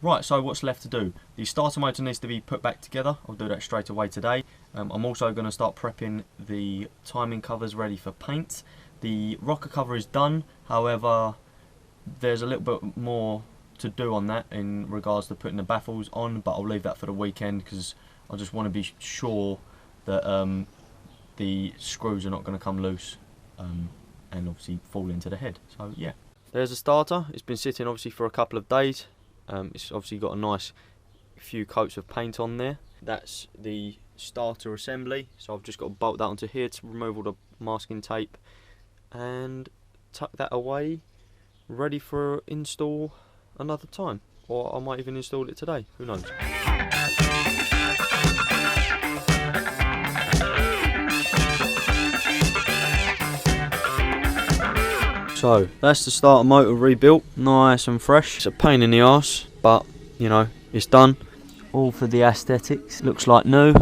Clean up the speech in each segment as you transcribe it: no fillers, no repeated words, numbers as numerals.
Right, so what's left to do? The starter motor needs to be put back together. I'll do that straight away today. I'm also going to start prepping the timing covers ready for paint. The rocker cover is done, however there's a little bit more to do on that in regards to putting the baffles on, but I'll leave that for the weekend because I just want to be sure that the screws are not going to come loose and obviously fall into the head. So yeah, there's a starter. It's been sitting obviously for a couple of days. It's obviously got a nice few coats of paint on there. That's the starter assembly, so I've just got to bolt that onto here to remove all the masking tape and tuck that away, ready for install another time, or I might even install it today, who knows. So that's the starter motor rebuilt, nice and fresh. It's a pain in the arse, but you know, it's done. All for the aesthetics. Looks like new.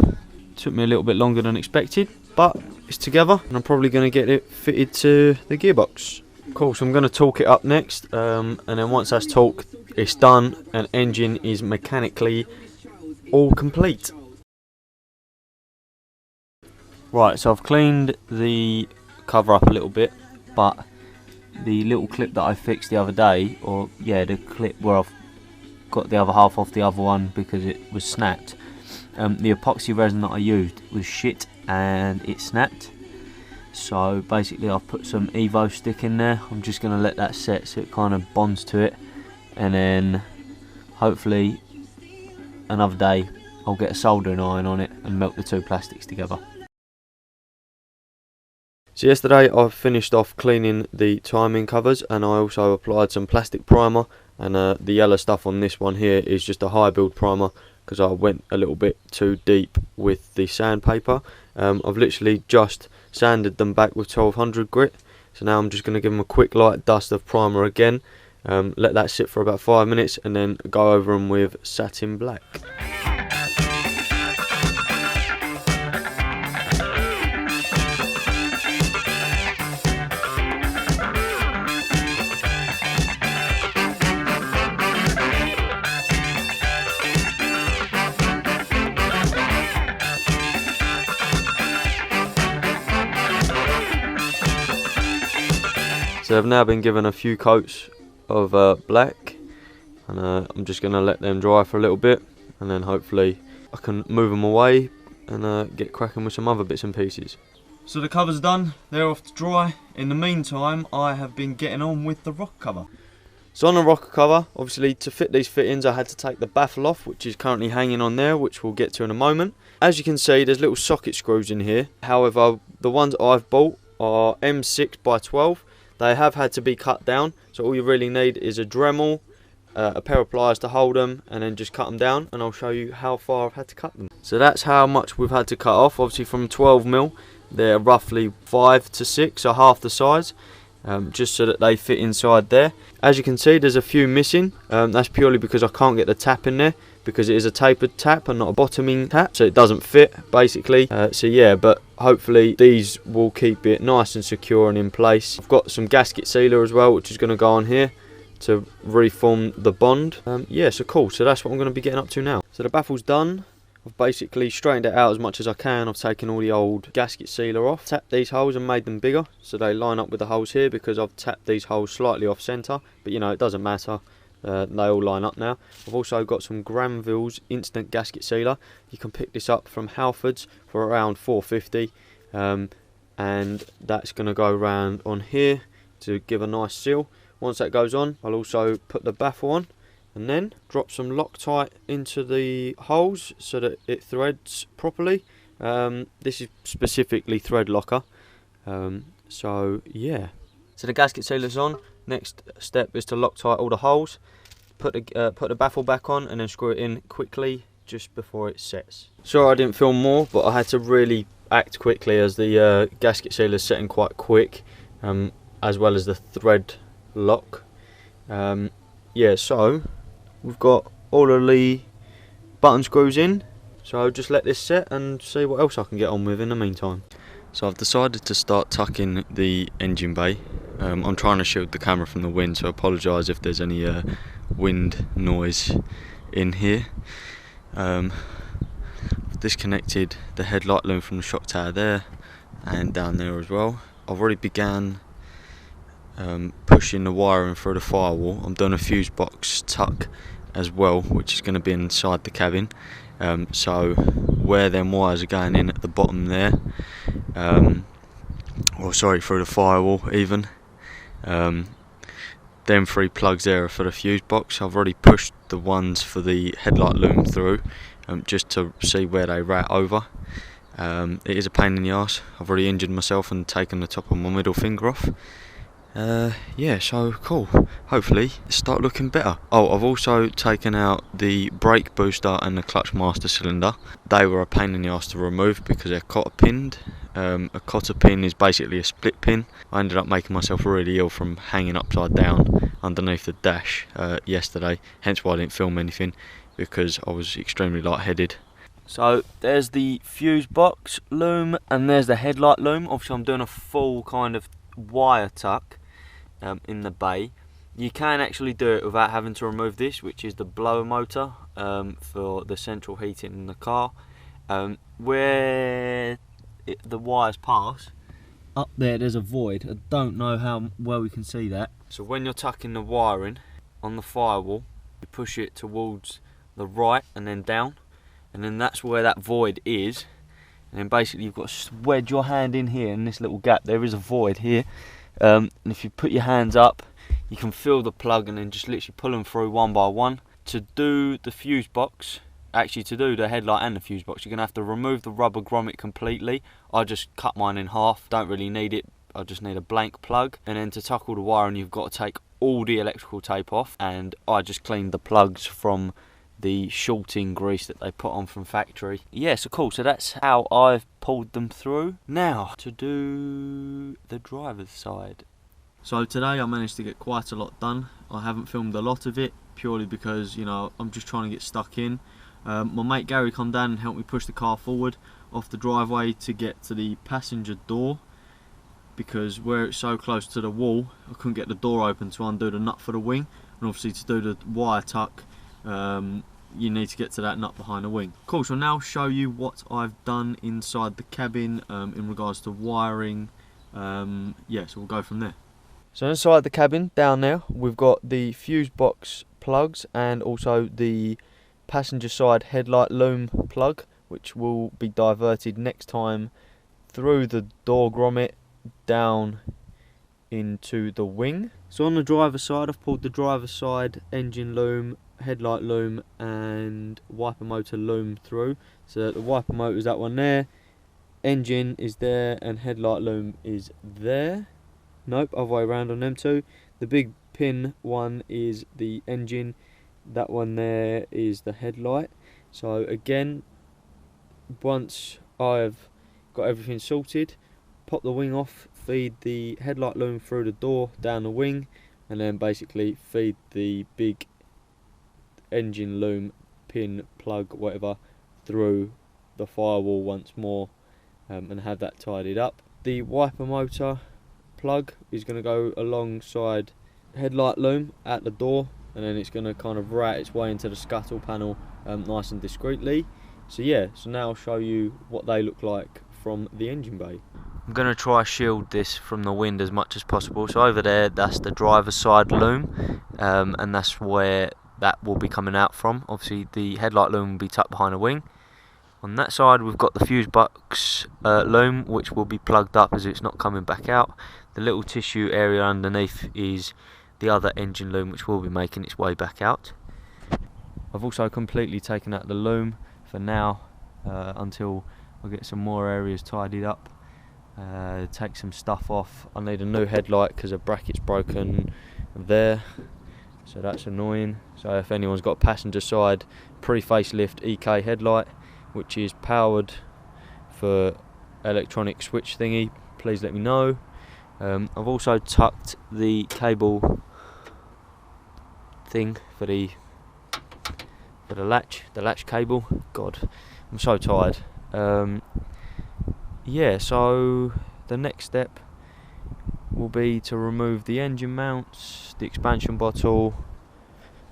Took me a little bit longer than expected, but it's together and I'm probably going to get it fitted to the gearbox. Cool, so I'm going to torque it up next, and then once that's torqued, it's done and engine is mechanically all complete. Right, so I've cleaned the cover up a little bit, but the little clip that I fixed the other day, or yeah, the clip where I've got the other half off the other one because it was snapped, the epoxy resin that I used was shit and it snapped. So basically I've put some Evo stick in there. I'm just going to let that set so it kind of bonds to it, and then hopefully another day I'll get a soldering iron on it and melt the two plastics together. So yesterday I finished off cleaning the timing covers, and I also applied some plastic primer, and the yellow stuff on this one here is just a high build primer because I went a little bit too deep with the sandpaper. I've literally just sanded them back with 1200 grit, so now I'm just going to give them a quick light dust of primer again, let that sit for about 5 minutes and then go over them with satin black. So I've now been given a few coats of black, and I'm just going to let them dry for a little bit, and then hopefully I can move them away and get cracking with some other bits and pieces. So the cover's done, they're off to dry. In the meantime, I have been getting on with the rocker cover. So on the rocker cover, obviously to fit these fittings I had to take the baffle off, which is currently hanging on there, which we'll get to in a moment. As you can see, there's little socket screws in here. However, the ones I've bought are M6 by 12. They have had to be cut down, so all you really need is a Dremel, a pair of pliers to hold them, and then just cut them down, and I'll show you how far I've had to cut them. So that's how much we've had to cut off. Obviously from 12mm, they're roughly 5 to 6, so half the size, just so that they fit inside there. As you can see, there's a few missing. That's purely because I can't get the tap in there, because it is a tapered tap and not a bottoming tap, so it doesn't fit basically. So yeah, but hopefully these will keep it nice and secure and in place. I've got some gasket sealer as well, which is going to go on here to reform the bond. Yeah, so cool, so that's what I'm going to be getting up to now. So the baffle's done. I've basically straightened it out as much as I can. I've taken all the old gasket sealer off, tapped these holes and made them bigger so they line up with the holes here, because I've tapped these holes slightly off centre, but you know, it doesn't matter. They all line up now. I've also got some Granville's instant gasket sealer. You can pick this up from Halfords for around $4.50, and that's going to go around on here to give a nice seal. Once that goes on, I'll also put the baffle on and then drop some Loctite into the holes so that it threads properly. This is specifically thread locker, so yeah. So the gasket sealer's on. Next step is to Loctite all the holes, put the baffle back on, and then screw it in quickly just before it sets. Sorry I didn't film more, but I had to really act quickly as the gasket sealer is setting quite quick, as well as the thread lock. Yeah, so we've got all of the button screws in, so I'll just let this set and see what else I can get on with in the meantime. So I've decided to start tucking the engine bay. I'm trying to shield the camera from the wind, so I apologise if there's any wind noise in here. I've disconnected the headlight loom from the shock tower there and down there as well. I've already began pushing the wiring through the firewall. I'm doing a fuse box tuck as well, which is going to be inside the cabin. So where them wires are going in at the bottom there, or sorry, through the firewall even, them 3 plugs there are for the fuse box. I've already pushed the ones for the headlight loom through, just to see where they rat over. It is a pain in the arse. I've already injured myself and taken the top of my middle finger off. Yeah, so cool. Hopefully start looking better. Oh, I've also taken out the brake booster and the clutch master cylinder. They were a pain in the arse to remove because they're cotter pinned. A cotter pin is basically a split pin. I ended up making myself really ill from hanging upside down underneath the dash yesterday, hence why I didn't film anything, because I was extremely lightheaded. So there's the fuse box loom and there's the headlight loom. Obviously I'm doing a full kind of wire tuck in the bay. You can actually do it without having to remove this, which is the blower motor for the central heating in the car. Where the wires pass, up there's a void. I don't know how well you can see that. So when you're tucking the wiring on the firewall, you push it towards the right and then down, and then that's where that void is. And then basically you've got to wedge your hand in here in this little gap. There is a void here, and if you put your hands up, you can feel the plug and then just literally pull them through one by one. To do the fuse box, actually to do the headlight and the fuse box, you're going to have to remove the rubber grommet completely. I just cut mine in half, don't really need it, I just need a blank plug. And then to tuck all the wiring, you've got to take all the electrical tape off, and I just cleaned the plugs from the shorting grease that they put on from factory. Yeah, so cool, so that's how I've pulled them through. Now to do the driver's side. So today I managed to get quite a lot done. I haven't filmed a lot of it purely because, you know, I'm just trying to get stuck in. My mate Gary come down and helped me push the car forward off the driveway to get to the passenger door, because where it's so close to the wall I couldn't get the door open to undo the nut for the wing, and obviously to do the wire tuck you need to get to that nut behind the wing. Cool, so I'll now show you what I've done inside the cabin in regards to wiring. Yeah, so we'll go from there. So inside the cabin, down there, we've got the fuse box plugs and also the passenger side headlight loom plug, which will be diverted next time through the door grommet down into the wing. So on the driver's side, I've pulled the driver's side engine loom, headlight loom and wiper motor loom through. So the wiper motor is that one there, engine is there, and headlight loom is there. Nope, other way around on them two. The big pin one is the engine, that one there is the headlight. So again, once I've got everything sorted, pop the wing off, feed the headlight loom through the door down the wing, and then basically feed the big engine loom pin plug whatever through the firewall once more, and have that tidied up. The wiper motor plug is going to go alongside headlight loom at the door, and then it's going to kind of rat its way into the scuttle panel nice and discreetly. So yeah, so now I'll show you what they look like from the engine bay. I'm going to try shield this from the wind as much as possible. So over there, that's the driver's side loom, and that's where that will be coming out from. Obviously the headlight loom will be tucked behind the wing. On that side we've got the fuse box loom, which will be plugged up as it's not coming back out. The little tissue area underneath is the other engine loom, which will be making its way back out. I've also completely taken out the loom for now, until I get some more areas tidied up. Take some stuff off. I need a new headlight because a bracket's broken there, so that's annoying. So if anyone's got a passenger side pre-facelift EK headlight which is powered for electronic switch thingy, please let me know. I've also tucked the cable thing for the latch cable. God, I'm so tired. yeah, so the next step will be to remove the engine mounts, the expansion bottle,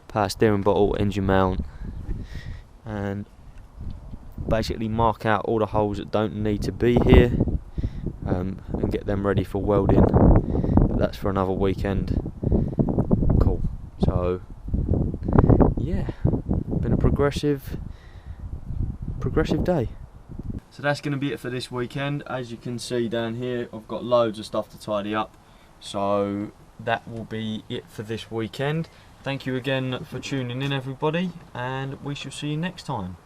power steering bottle, engine mount, and basically mark out all the holes that don't need to be here, and get them ready for welding. But that's for another weekend. Cool. So yeah, been a progressive day. So that's going to be it for this weekend. As you can see down here, I've got loads of stuff to tidy up. So that will be it for this weekend. Thank you again for tuning in, everybody, and we shall see you next time.